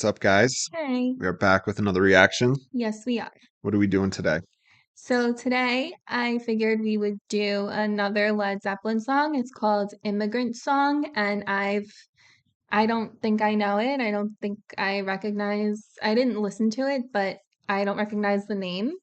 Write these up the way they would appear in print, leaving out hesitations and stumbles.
up, guys? Hey. We are back with another reaction. Yes, we are. What are we doing today? So today I figured we would do another Led Zeppelin song. It's called Immigrant Song, and I don't think I know it. I don't think I didn't listen to it, but I don't recognize the name.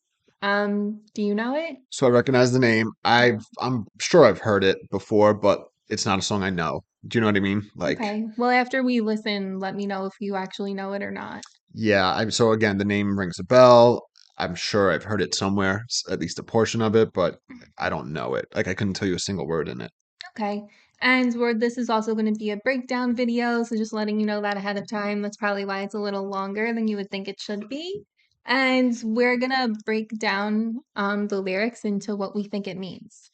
Do you know it? So I recognize the name. I'm sure I've heard it before, but it's not a song I know. Do you know what I mean? Like, Okay. Well, after we listen, let me know if you actually know it or not. yeah, so again, the name rings a bell. I'm sure I've heard it somewhere, at least a portion of it, but I don't know it. Like I couldn't tell you a single word in it. Okay. And this is also going to be a breakdown video, so just letting you know that ahead of time. That's probably why it's a little longer than you would think it should be. And we're gonna break down the lyrics into what we think it means.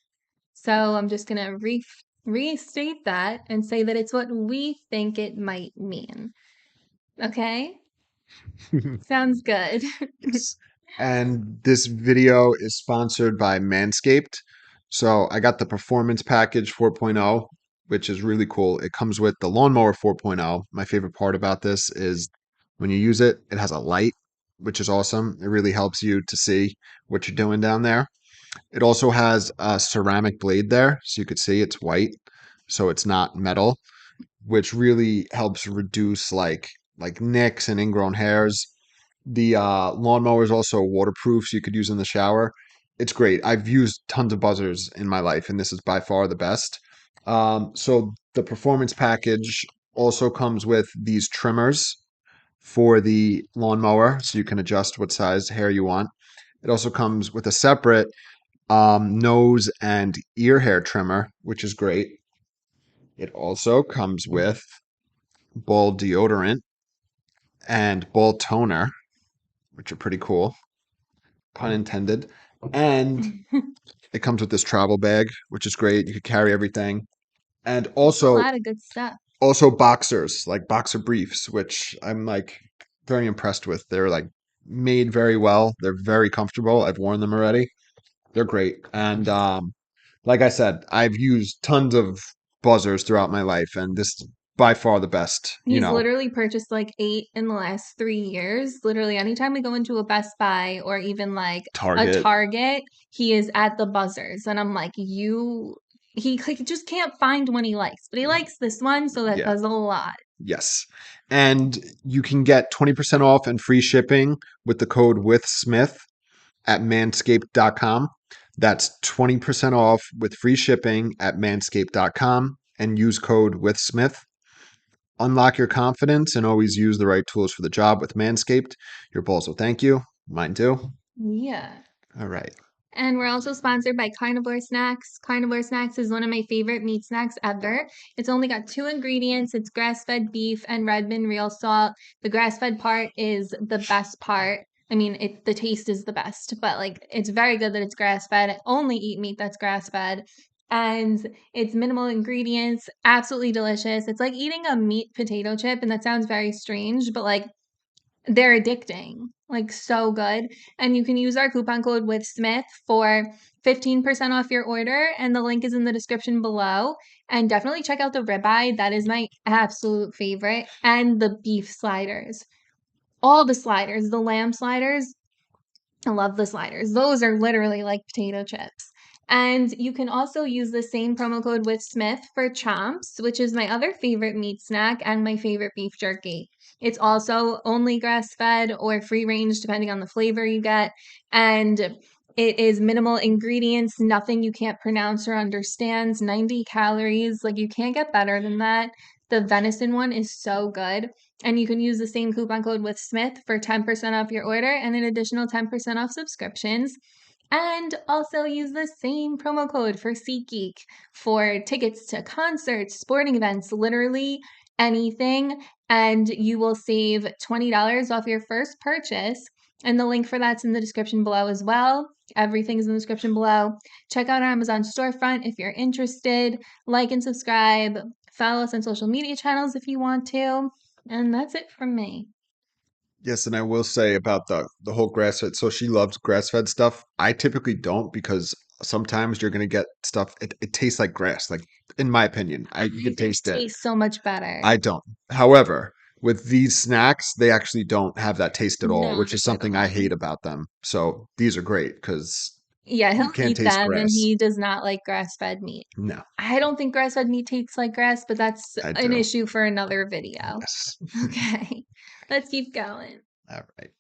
So I'm just gonna restate that and say that it's what we think it might mean. Okay? Sounds good. Yes. And this video is sponsored by Manscaped. So I got the Performance Package 4.0, which is really cool. It comes with the Lawnmower 4.0. My favorite part about this is when you use it, it has a light, which is awesome. It really helps you to see what you're doing down there. It also has a ceramic blade there, so you could see it's white, so it's not metal, which really helps reduce like nicks and ingrown hairs. The lawnmower is also waterproof, so you could use in the shower. It's great. I've used tons of buzzers in my life, and this is by far the best. So the performance package also comes with these trimmers for the lawnmower, so you can adjust what size hair you want. It also comes with a separate nose and ear hair trimmer, which is great. It also comes with ball deodorant and ball toner, which are pretty cool, pun intended. And it comes with this travel bag, which is great. You could carry everything. And It's a also lot of good stuff. also boxers, like boxer briefs, which I'm like very impressed with. They're like made very well. They're very comfortable. I've worn them already. They're great. And like I said, I've used tons of buzzers throughout my life, and this is by far the best, He's literally purchased like 8 in the last 3 years. Literally, anytime we go into a Best Buy or even like a Target. Target, he is at the buzzers. And I'm like, he like, just can't find one he likes, but he likes this one, so that Yeah. does a lot. Yes. And you can get 20% off and free shipping with the code WithSmith at manscaped.com. That's 20% off with free shipping at manscaped.com and use code WithSmith. Unlock your confidence and always use the right tools for the job with Manscaped. Your balls will thank you. Mine too. Yeah. All right. And we're also sponsored by Carnivore Snacks. Carnivore Snacks is one of my favorite meat snacks ever. It's only got 2 ingredients. It's grass-fed beef and Redmond real salt. The grass-fed part is the best part. I mean, the taste is the best, but like it's very good that it's grass-fed. I only eat meat that's grass-fed. And it's minimal ingredients, absolutely delicious. It's like eating a meat potato chip, and that sounds very strange, but like they're addicting, like so good. And you can use our coupon code with Smith for 15% off your order. And the link is in the description below. And definitely check out the ribeye. That is my absolute favorite. And the beef sliders. All the sliders, the lamb sliders. I love the sliders. Those are literally like potato chips. And you can also use the same promo code with Smith for Chomps, which is my other favorite meat snack and my favorite beef jerky. It's also only grass fed or free range, depending on the flavor you get. And it is minimal ingredients, nothing you can't pronounce or understand, 90 calories. Like you can't get better than that. The venison one is so good. And you can use the same coupon code with Smith for 10% off your order and an additional 10% off subscriptions. And also use the same promo code for SeatGeek for tickets to concerts, sporting events, literally anything. And you will save $20 off your first purchase. And the link for that's in the description below as well. Everything's in the description below. Check out our Amazon storefront if you're interested. Like and subscribe. Follow us on social media channels if you want to. And that's it from me. Yes, and I will say about the whole grass fed. So she loves grass fed stuff. I typically don't because sometimes you're gonna get stuff. It tastes like grass. Like in my opinion, you can It taste it. tastes so much better. I don't. However, With these snacks, they actually don't have that taste at all, No, which the is sugar something I hate one. about them. So these are great because Yeah, you he'll can't eat taste them and grass. he does not like grass-fed meat. No, I don't think grass-fed meat tastes like grass, but that's I an do. issue for another video. Yes. Okay, let's keep going. All right.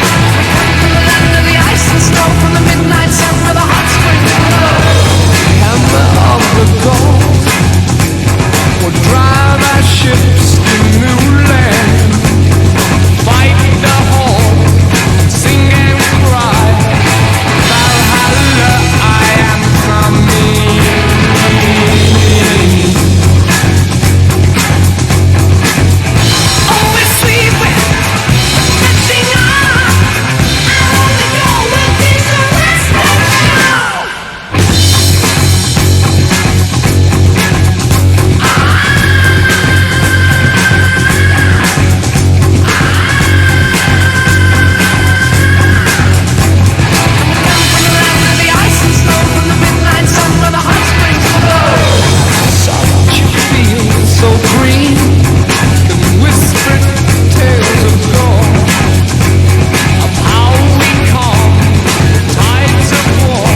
Under the ice and snow from the midnight sun where the hot springs flow. Hammer of the gold will drive our ships to new land. Fight the whole, sing and cry. Valhalla, I am coming. Oh, it's sweet when catching on. I only go where things are less than now. Under the ice and snow from the midnight sun where the hot springs flow. Don't you feel so green? The whispered tales of gold, of how we calm the tides of war.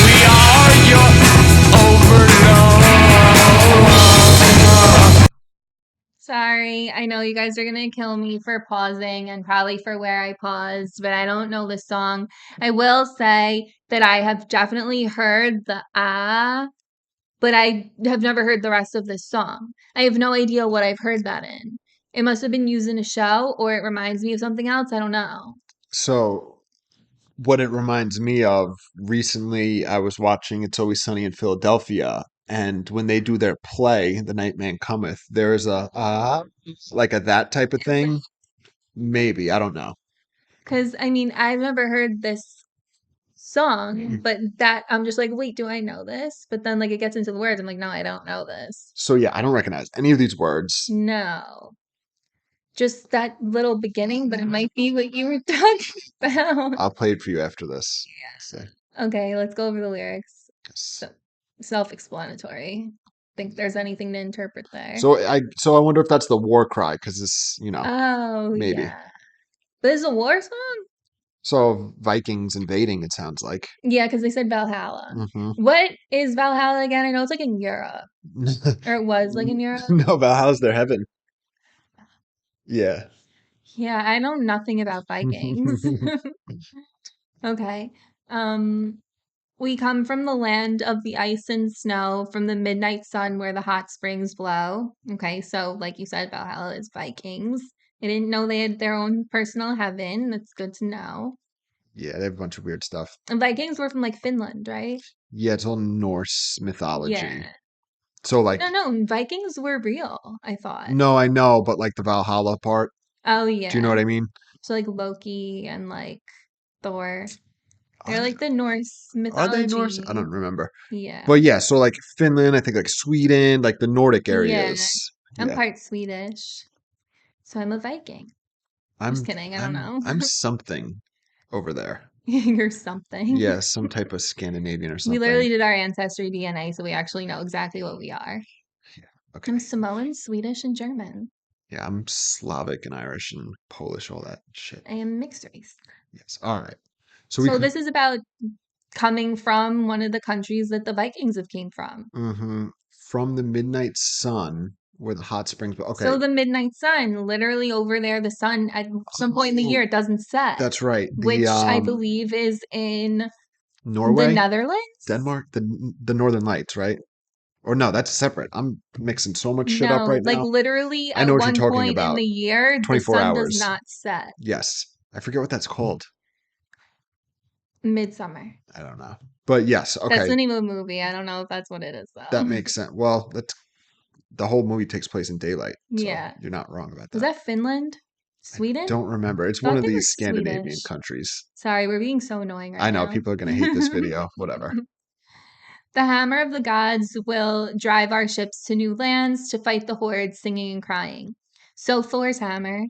We are your overlord. Sorry, I know you guys are gonna kill me for pausing and probably for where I paused, but I don't know the song. I will say that I have definitely heard the ah, but I have never heard the rest of this song. I have no idea what I've heard that in. It must have been used in a show or it reminds me of something else. I don't know. So what it reminds me of, recently I was watching It's Always Sunny in Philadelphia, and when they do their play, The Night Man Cometh, there is a like a that type of thing. Maybe, I don't know. Because I mean, I've never heard this song, but that I'm just like, wait, do I know this? But then like it gets into the words, I'm like, no, I don't know this. So yeah, I don't recognize any of these words. No. Just that little beginning, but it might be what you were talking about. I'll play it for you after this. So, Okay, let's go over the lyrics. yes. So, self-explanatory. Think there's anything to interpret there. So I wonder if that's the war cry because this, Oh, maybe. yeah. This is a war song? So Vikings invading, it sounds like. Yeah, because they said Valhalla. Hmm. What is Valhalla again? I know it's like in Europe, or it was like in Europe. No, Valhalla's their heaven. Yeah. Yeah, I know nothing about Vikings. Okay. Um, we come from the land of the ice and snow, from the midnight sun where the hot springs blow. Okay, so like you said, Valhalla is Vikings. I didn't know they had their own personal heaven. That's good to know. Yeah, they have a bunch of weird stuff. And Vikings were from like Finland, right? Yeah, it's all Norse mythology. Yeah. So No, like, no, Vikings were real, I thought. no, I know, but like the Valhalla part, Oh, do you know yeah. what I mean? So like Loki and like Thor. Are They're they, like the Norse are they Norse? I mythology. don't remember. Yeah. But yeah, so like Finland, I think like Sweden, like the Nordic Yeah. areas. I'm Yeah. part Swedish, so I'm a Viking. Just I'm kidding, I don't I'm know. I'm something over there. You're something. Yeah, some type of Scandinavian or We something. literally did our ancestry DNA, so we actually know exactly what we are. Yeah. I'm Okay. Samoan, Swedish, and German. Yeah, I'm Slavic and Irish and Polish, all that shit. I am mixed race. Yes. All right. So we So come this is about coming from one of the countries that the Vikings have came from. from the midnight sun where the hot springs. So Okay. the midnight sun, literally over there, the sun at some point in the Oh, year it doesn't set, that's right. The which I believe is in the Norway, Netherlands. Denmark, the Northern Lights, right? Or no, that's separate. I'm mixing so much shit up No, right like now. literally I know at what you're one talking point in about. the year, the 24 sun does hours. not set. Yes. I forget what that's called. Midsummer. I don't know. But yes, That's okay. the name of the movie. I don't know if that's what it is That though. makes sense. Well, that's the whole movie takes place in daylight. So Yeah. you're not wrong about Was that. that Finland? I Sweden? don't remember. It's one Thought of they were these Scandinavian Swedish. countries. Sorry, we're being so annoying I right know now. people are going to hate this video. Whatever. The hammer of the gods will drive our ships to new lands to fight the hordes, singing and crying. So Thor's hammer,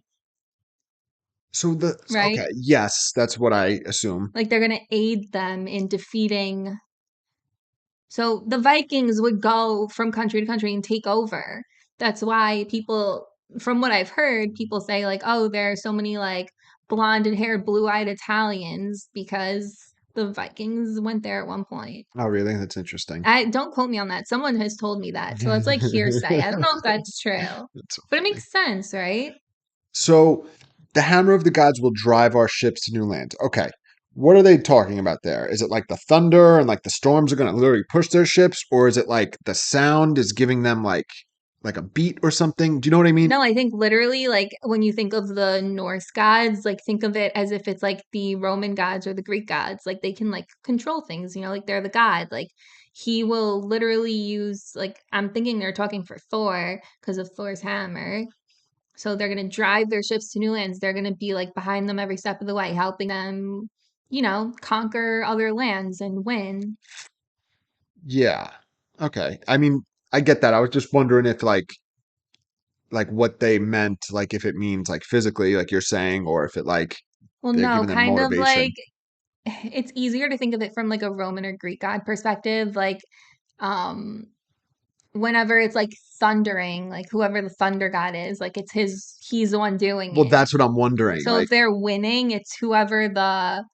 right? Okay, yes, that's what I assume. Like they're going to aid them in defeating. So the Vikings would go from country to country and take over. That's why people, from what I've heard, people say like, oh, there are so many like blonde haired, blue eyed Italians because the Vikings went there at one point. Oh, really? That's interesting. I don't quote me on that. Someone has told me that. So that's like hearsay. I don't know if that's true. That's so But it funny. makes sense, right? So the hammer of the gods will drive our ships to new lands. Okay. What are they talking about there? Is it like the thunder and like the storms are going to literally push their ships, or is it like the sound is giving them like a beat or something? Do you know what I mean? No, I think literally, like when you think of the Norse gods, like think of it as if it's like the Roman gods or the Greek gods. Like they can like control things, like they're the god. Like he will literally use, like, I'm thinking they're talking for Thor because of Thor's hammer. So they're going to drive their ships to new lands. They're going to be like behind them every step of the way, helping them, conquer other lands and win. Yeah. Okay. I mean, I get that. I was just wondering if like what they meant, like if it means like physically, like you're saying, or if it like Well, they're no, giving them kind of like motivation. it's easier to think of it from like a Roman or Greek god perspective. Like, um, whenever it's like thundering, like whoever the thunder god is, like he's the one doing Well, it. that's what I'm wondering. So Like, if they're winning, it's whoever the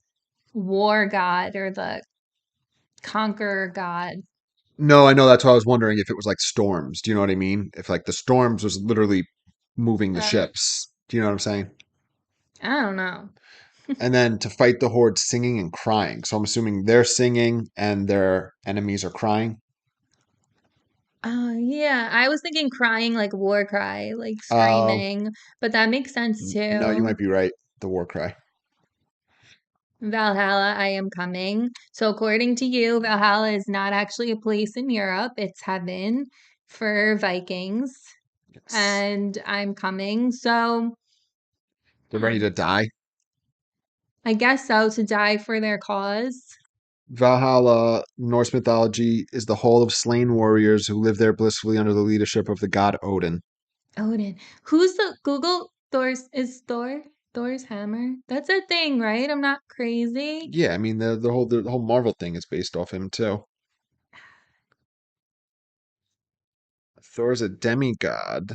war god or the conqueror god. no, I know that's why I was wondering if it was like storms. Do you know what I mean? If like the storms was literally moving the Uh, ships. Do you know what I'm saying? I don't know. And then to fight the horde singing and crying. So I'm assuming they're singing and their enemies are crying. Oh, yeah. I was thinking crying like war cry, like Oh, screaming, but that makes sense no, you too. might be right. The war cry. Valhalla, I am coming. So, according to you, Valhalla is not actually a place in Europe, it's heaven for Vikings, Yes. and I'm coming. So, They're ready to die. I guess so, to die for their cause. Valhalla, Norse mythology, is the hall of slain warriors who live there blissfully under the leadership of the god Odin. Odin. Who's the Google Thor's hammer? That's a thing, right? I'm not crazy. Yeah, I mean the whole Marvel thing is based off him too. Thor's a demigod.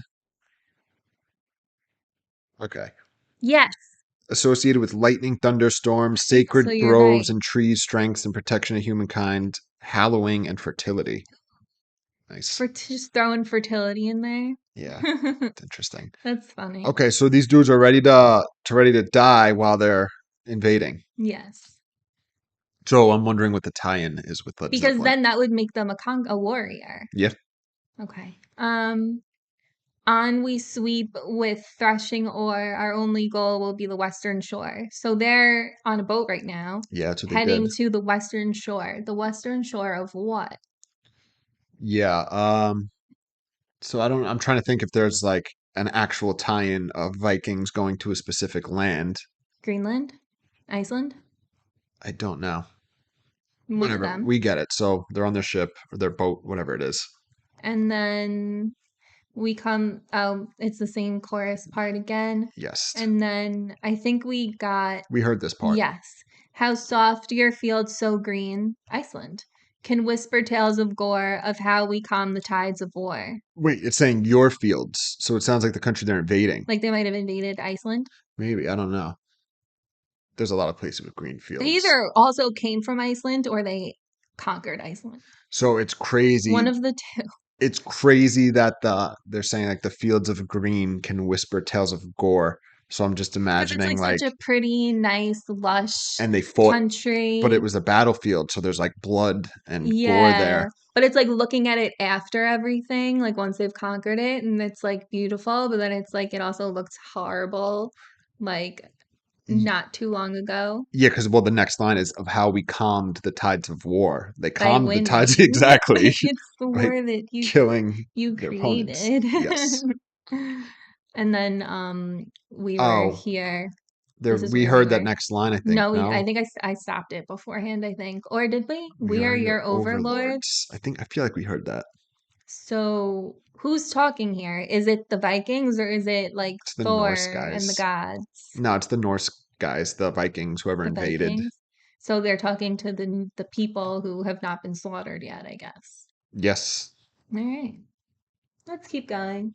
Okay. Yes. Associated with lightning, thunderstorms, So sacred you're groves right. and trees, strength and protection of humankind, hallowing and fertility. Nice. For just throwing fertility in there. Yeah, it's interesting. That's funny. Okay, so these dudes are ready to die while they're invading. Yes. So I'm wondering what the tie-in is with Led Because Zeppelin. then that would make them a warrior. Yeah, Okay. On we sweep with threshing ore. Our only goal will be the western shore. So they're on a boat right now, yeah, that's what they did. heading to the western shore. The western shore of what? Yeah. So I'm trying to think if there's like an actual tie-in of Vikings going to a specific land. Greenland? Iceland? I don't know. One of Whatever. them. We get it. So they're on their ship or their boat, whatever it is. And then we come, it's the same chorus part again. Yes. And then I think we got, We heard this part. yes. How soft your fields so green, Iceland, can whisper tales of gore of how we calm the tides of war. Wait, it's saying your fields. So it sounds like the country they're invading. Like they might have invaded Iceland. Maybe. I don't know. There's a lot of places with green They fields. either also came from Iceland or they conquered Iceland. So it's One crazy. of the two. It's crazy that they're saying like the fields of green can whisper tales of gore. So I'm just Because it's imagining like like such a pretty, nice, lush and they fought, but it country. was a battlefield, so there's like blood and gore there. Yeah. But it's like looking at it after everything, like once they've conquered it, and it's like beautiful, but then it's like it also looks horrible, like Y- not too long ago Yeah, because well, the next line is of how we calmed the tides of war. They by calmed the tides winning. exactly It's the by war that killing you their opponents. created. Yes. And then we were Oh, here. There, This is we really heard that weird. next line, I think. No, I No, think I stopped it beforehand, I think. Or did we? we We are are your your overlords. overlords. I feel like we heard that. So who's talking here? Is it the Vikings or is it like It's the Norse Thor and the guys. gods? No, it's the Norse guys, the Vikings, whoever The invaded. Vikings. So they're talking to the people who have not been slaughtered yet, I guess. Yes. All right. Let's keep going.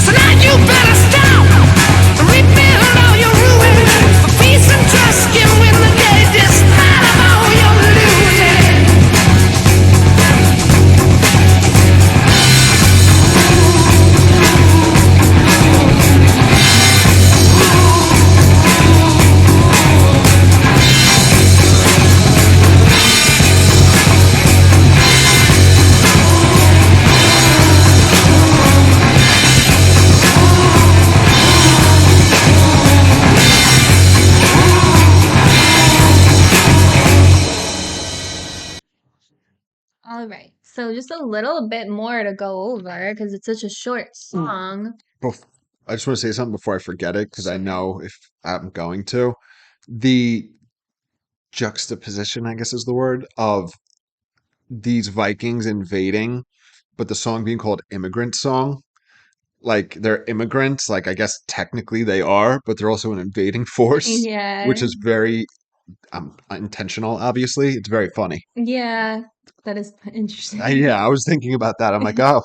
So now you better stop and rebuild all your ruins. For peace and trust can win the day despite of all your losing. All right. So just a little bit more to go over because it's such a short song. Bef- I just want to say something before I forget it because I Sure. know if I'm going to. The juxtaposition, I guess is the word, of these Vikings invading, but the song being called Immigrant Song. Like they're immigrants, like I guess technically they are, but they're also an invading force, which Yeah. is very intentional, obviously. It's very funny. Yeah. That is Yeah, interesting. I was thinking about that. I'm like, oh,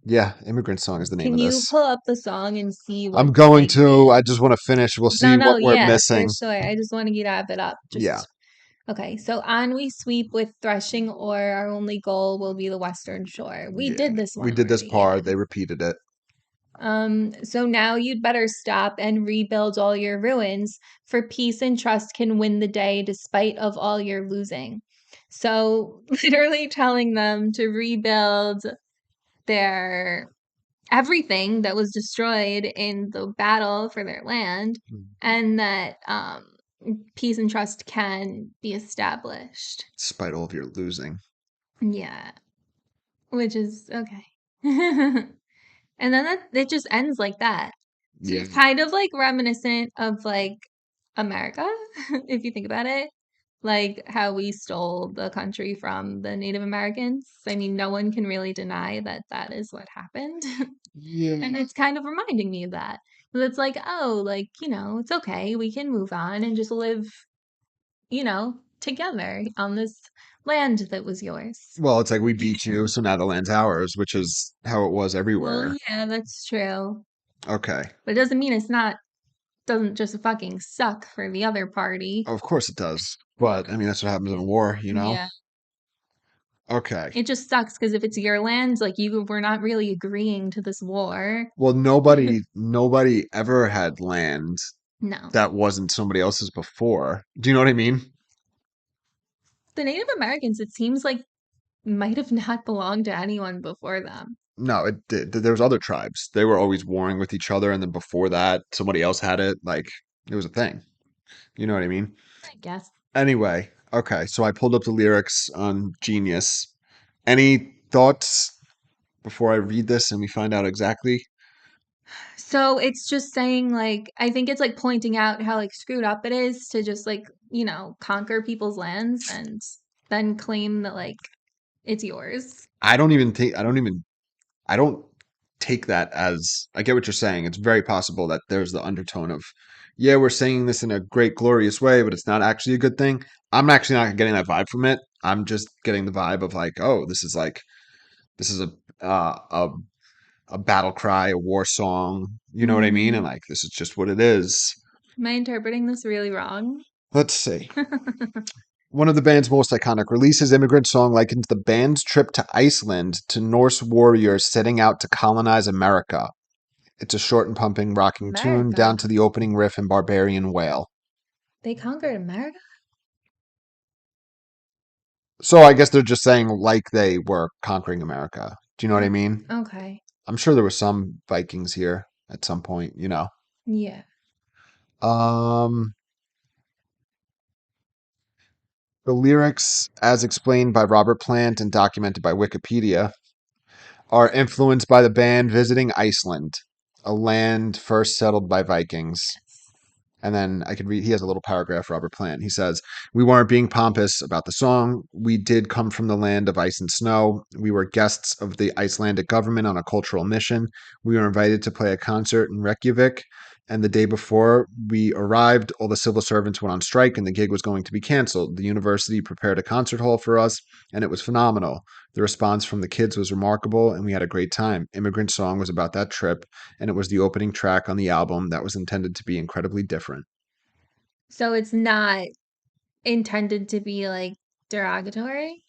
yeah, Immigrant Song is the name Can of you this. pull up the song and see what I'm going like to, the I just want to finish. We'll no, see no, what we're yeah, for missing. sure. I just want to wrap it up. Yeah. Just okay. So on we sweep with threshing ore. Our only goal will be the western shore. We Yeah. did this We one did this already. Yeah. part. They repeated it. So now you'd better stop and rebuild all your ruins, for peace and trust can win the day despite of all your losing. So literally telling them to rebuild their everything that was destroyed in the battle for their land, and that peace and trust can be established. Despite all of your losing. Yeah, which is okay. And then it just ends like that. So Yeah. it's kind of like reminiscent of like America, if you think about it. Like how we stole the country from the Native Americans. I mean, no one can really deny that that is what happened. And Yeah. it's kind of reminding me of that. 'Cause it's like, oh, like, it's okay. We can move on and just live, together on this land that was yours. Well, it's like we beat you, so now the land's ours, which is how it was Well, everywhere. yeah, that's true. Okay. But it doesn't mean doesn't just fucking suck for the other party. Of course it does. But I mean, that's what happens in war, you know? Yeah. Okay. It just sucks because if it's your land, like you were not really agreeing to this war. Well, nobody ever had land No. that wasn't somebody else's before. Do you know what I mean? The Native Americans, it seems like, might have not belonged to anyone before them. No, it did. There was other tribes. They were always warring with each other, and then before that, somebody else had it. Like it was a thing. You know what I mean? I guess. Anyway, okay. So I pulled up the lyrics on Genius. Any thoughts before I read this and we find out exactly? So it's just saying, like, I think it's like pointing out how like screwed up it is to just like, conquer people's lands and then claim that like it's yours. I don't take that as I get what you're saying. It's very possible that there's the undertone of, yeah, we're saying this in a great, glorious way, but it's not actually a good thing. I'm actually not getting that vibe from it. I'm just getting the vibe of like, oh, this is uh, a a battle cry, a war song. You know what I mean? And Hmm. like, this is just what it is. Am I interpreting this really wrong? Let's see. One of the band's most iconic releases, Immigrant Song, likens the band's trip to Iceland to Norse warriors setting out to colonize America. It's a short and pumping, rocking tune down America. to the opening riff and barbarian wail. They conquered America? So I guess they're just saying like they were conquering America. Do you know what I mean? Okay. I'm sure there were some Vikings here at some point, you know. Yeah. Um, the lyrics, as explained by Robert Plant and documented by Wikipedia, are influenced by the band visiting Iceland, a land first settled by Vikings. And then I could read, he has a little paragraph, Robert Plant. He says, "We weren't being pompous about the song. We did come from the land of ice and snow. We were guests of the Icelandic government on a cultural mission. We were invited to play a concert in Reykjavik. And the day before we arrived, all the civil servants went on strike and the gig was going to be canceled. The university prepared a concert hall for us, and it was phenomenal. The response from the kids was remarkable, and we had a great time. Immigrant Song was about that trip, and it was the opening track on the album that was intended to be incredibly different." So it's not intended to be like derogatory.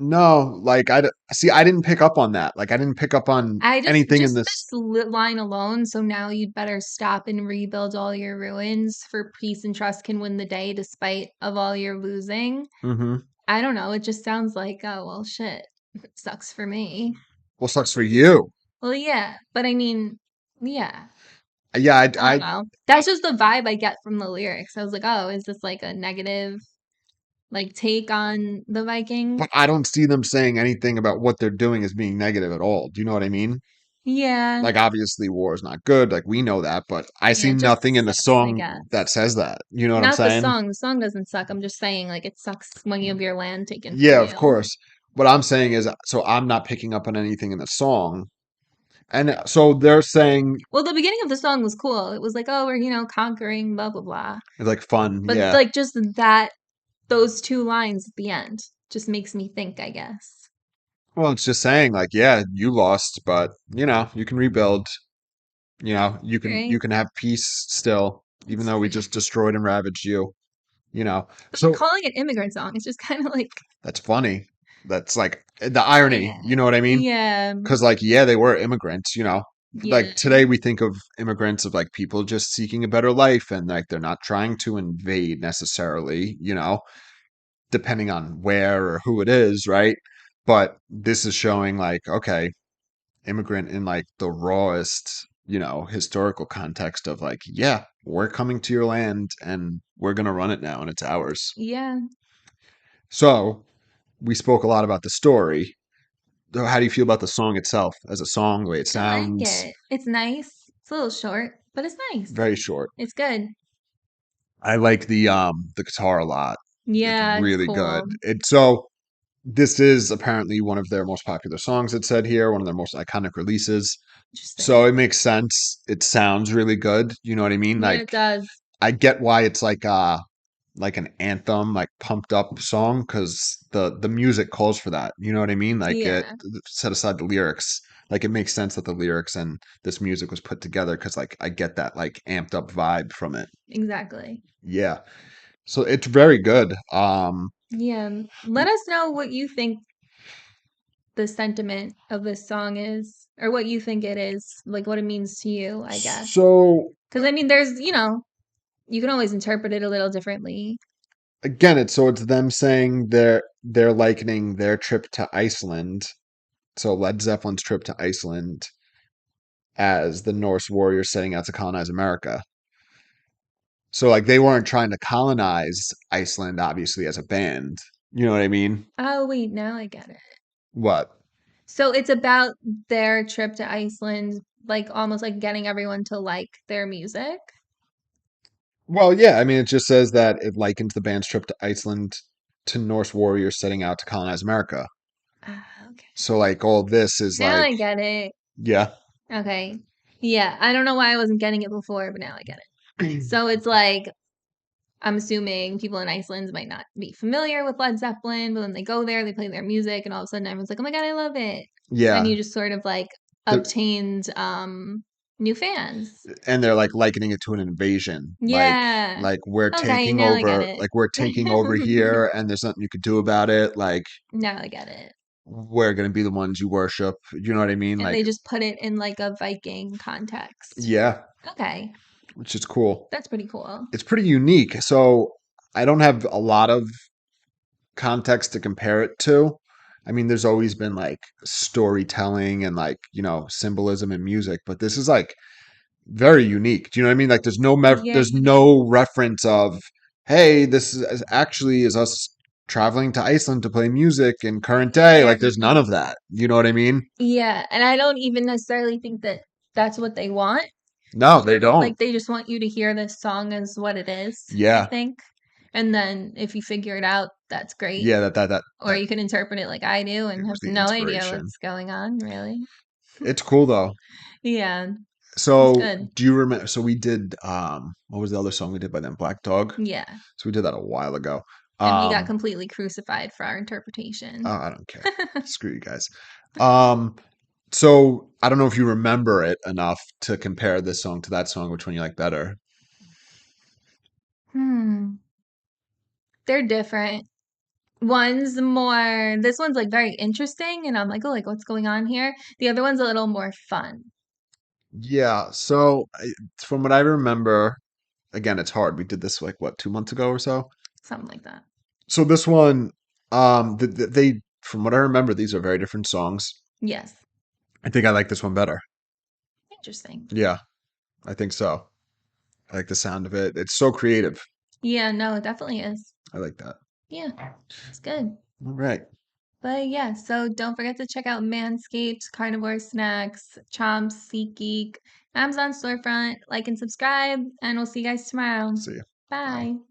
No, like see, I didn't pick up on that. Like I didn't pick up on I anything in just this. this line alone. So now you'd better stop and rebuild all your ruins, for peace and trust can win the day despite of all your losing. Hmm. I don't know. It just sounds like, oh well, shit, it sucks for me. Well, sucks for you. Well, yeah, but I mean, yeah, Yeah, I don't know. That's just the vibe I get from the lyrics. I was like, oh, is this like a negative like take on the Vikings? but I don't see them saying anything about what they're doing as being negative at all. Do you know what I mean? Yeah, Like obviously war is not good. Like we know that, but I yeah, see it just nothing in the sucks, I song guess. that says that. You know what I'm Not the saying? song. The song doesn't suck. I'm just saying, like, it sucks when you have your land taken from Yeah, of you. course. What I'm saying is, so I'm not picking up on anything in the song. And so they're saying Well, the beginning of the song was cool. It was like, oh, we're, conquering, blah, blah, blah. it's like fun. But, Yeah. like, just those two lines at the end just makes me think, I guess. Well, it's just saying like, yeah, you lost, but you know, you can rebuild. You know, you Right? can have peace still, even though we just destroyed and ravaged you. You know, But then so calling it Immigrant Song is just kind of like, that's funny. That's like the irony. yeah. You know what I mean? Yeah. Because like, yeah, they were immigrants. You know, Yeah. like today we think of immigrants of like people just seeking a better life, and like they're not trying to invade necessarily. You know, depending on where or who it is, right? But this is showing like, okay, immigrant in like the rawest, you know, historical context of like, yeah, we're coming to your land and we're going to run it now and it's ours. Yeah. So we spoke a lot about the story. So how do you feel about the song itself as a song, the way it I like sounds? it. It's nice. It's a little short, but it's nice. Very short. It's good. I like the guitar a lot. It's Yeah, it's really good. cool. This is apparently one of their most popular songs, it said here, one of their most iconic releases. So Interesting. it makes sense. It sounds really good. You know what I mean? Yeah, Like it does. I get why it's like an anthem, like pumped up song, because the music calls for that. You know what I mean? Like it Yeah, set aside the lyrics. Like it makes sense that the lyrics and this music was put together because like I get that like amped up vibe from it. exactly. Yeah. So it's very good. Yeah, let us know what you think the sentiment of this song is, or what you think it is, like what it means to you, I guess. So Because I mean, there's, you can always interpret it a little differently. again, it's them saying they're likening their trip to Iceland. So Led Zeppelin's trip to Iceland as the Norse warriors setting out to colonize America. So like they weren't trying to colonize Iceland, obviously, as a band. You know what I mean? Oh, wait, now I get it. What? So it's about their trip to Iceland, like almost like getting everyone to like their music. Well, yeah, I mean, it just says that it likens the band's trip to Iceland to Norse warriors setting out to colonize America. Ah, okay. So like all this is Now like, I get it. yeah, Okay. Yeah, I don't know why I wasn't getting it before, but now I get it. So it's like, I'm assuming people in Iceland might not be familiar with Led Zeppelin, but when they go there, they play their music, and all of a sudden everyone's like, "Oh my God, I love it." And yeah. you just sort of like They're, obtained new fans. and they're like likening it to an invasion, Yeah. like we're Okay, taking now I get over, it. like we're taking over here, and there's nothing you could do about it. Like Now I get it. we're gonna be the ones you worship. You know what I mean? And Like, they just put it in like a Viking context. yeah, Okay. which is cool. That's pretty cool. It's pretty unique. So I don't have a lot of context to compare it to. I mean, there's always been like storytelling and like, symbolism in music, but this is like very unique. Do you know what I mean? Like Yeah. there's no reference of, hey, this is actually is us traveling to Iceland to play music in current day. Like there's none And of that. You know what I mean? yeah, and I don't even necessarily think that that's what they want. No, they don't. Like they just want you to hear this song as what it is, I Yeah. think. And then if you figure it out, that's great. Yeah, Or you can interpret it like I do it and have was the no idea inspiration. what's going on, really. It's cool though. Yeah, it's So good. do you remember? So we did what was the other song we did by them? Black Dog. Yeah. So we did that a while ago. And we got Um completely crucified for our interpretation. I don't care. Screw you guys. Um so I don't know if you remember it enough to compare this song to that song, which one you like better. Hmm. They're different. This one's like very interesting, and I'm like, oh, like what's going on here? The other one's a little more fun, Yeah, so from what I remember, again, it's hard. We did this like what, 2 months ago or so. something like that. So this one, they from what I remember, these are very different songs. Yes. I think I like this one better. Interesting. Yeah, I think so. I like the sound of it. It's so creative. Yeah, no, it definitely is. I like that. Yeah, it's good. All right. But yeah, so don't forget to check out Manscaped, Carnivore Snacks, Chomps, SeatGeek, Amazon storefront, like and subscribe, and we'll see you guys tomorrow. See you. Bye. Bye.